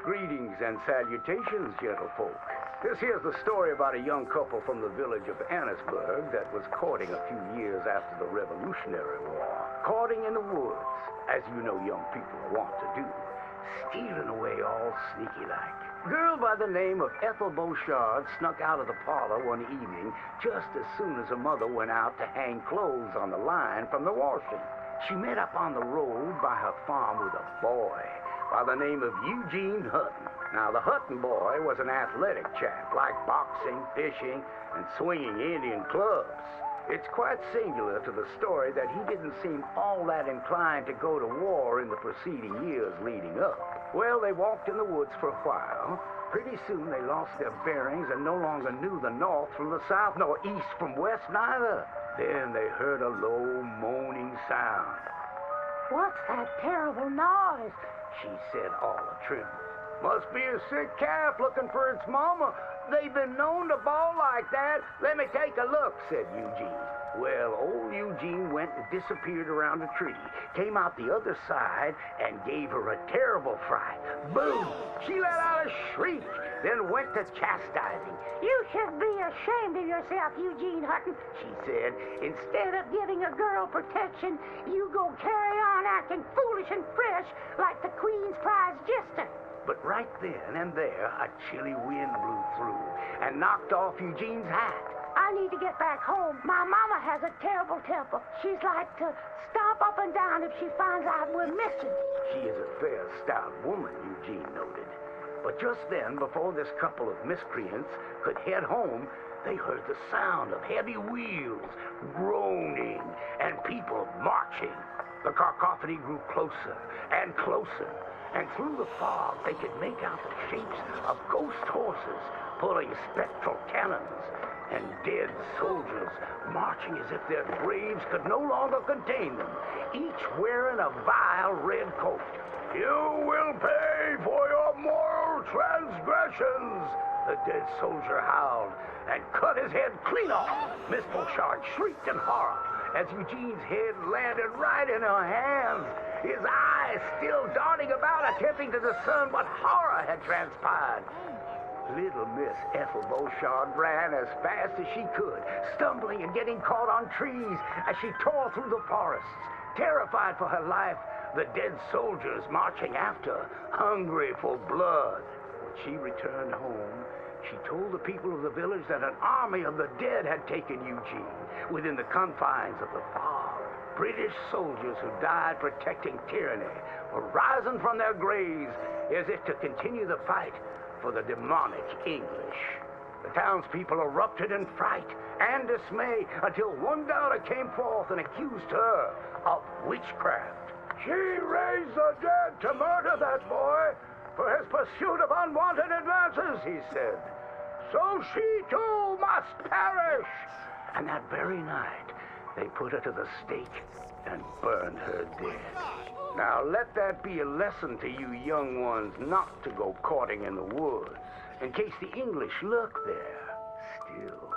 Greetings and salutations, gentlefolk. This here's the story about a young couple from the village of Annisburg that was courting a few years after the Revolutionary War. Courting in the woods, as you know young people want to do. Stealing away all sneaky-like. Girl by the name of Ethel Beauchard snuck out of the parlor one evening just as soon as her mother went out to hang clothes on the line from the washing. She met up on the road by her farm with a boy by the name of Eugene Hutton. Now, the Hutton boy was an athletic chap, like boxing, fishing, and swinging Indian clubs. It's quite singular to the story that he didn't seem all that inclined to go to war in the preceding years leading up. Well, they walked in the woods for a while. Pretty soon they lost their bearings and no longer knew the north from the south, nor east from west neither. Then they heard a low moaning sound. "What's that terrible noise?" she said, all a-tremble. "Must be a sick calf looking for its mama. They've been known to bawl like that. Let me take a look," said Eugene. Well, old Eugene went and disappeared around a tree, came out the other side, and gave her a terrible fright. Boom! She let out a shriek, then went to chastising. "You should be ashamed of yourself, Eugene Hutton," she said. "Instead of giving a girl protection, you go carry on acting foolish and fresh like the Queen's prize jester." But right then and there, a chilly wind blew through and knocked off Eugene's hat. "I need to get back home. My mama has a terrible temper. She's like to stomp up and down if she finds out we're missing." She is a fair, stout woman, Eugene noted. But just then, before this couple of miscreants could head home, they heard the sound of heavy wheels, groaning, and people marching. The cacophony grew closer and closer, and through the fog they could make out the shapes of ghost horses pulling spectral cannons, and dead soldiers marching as if their graves could no longer contain them, each wearing a vile red coat. "You will pay for your moral transgressions," the dead soldier howled, and cut his head clean off. Miss Beauchard shrieked in horror as Eugene's head landed right in her hands, his eyes still darting about, attempting to discern what horror had transpired. Little Miss Ethel Beauchard ran as fast as she could, stumbling and getting caught on trees as she tore through the forests. Terrified for her life, the dead soldiers marching after, hungry for blood. When she returned home, she told the people of the village that an army of the dead had taken Eugene within the confines of the fog. British soldiers who died protecting tyranny were rising from their graves as if to continue the fight for the demonic English. The townspeople erupted in fright and dismay until one doubter came forth and accused her of witchcraft. "She raised the dead to murder that boy for his pursuit of unwanted advances," he said. "So she too must perish." And that very night, they put her to the stake and burned her dead. Now let that be a lesson to you young ones not to go courting in the woods, in case the English lurk there still.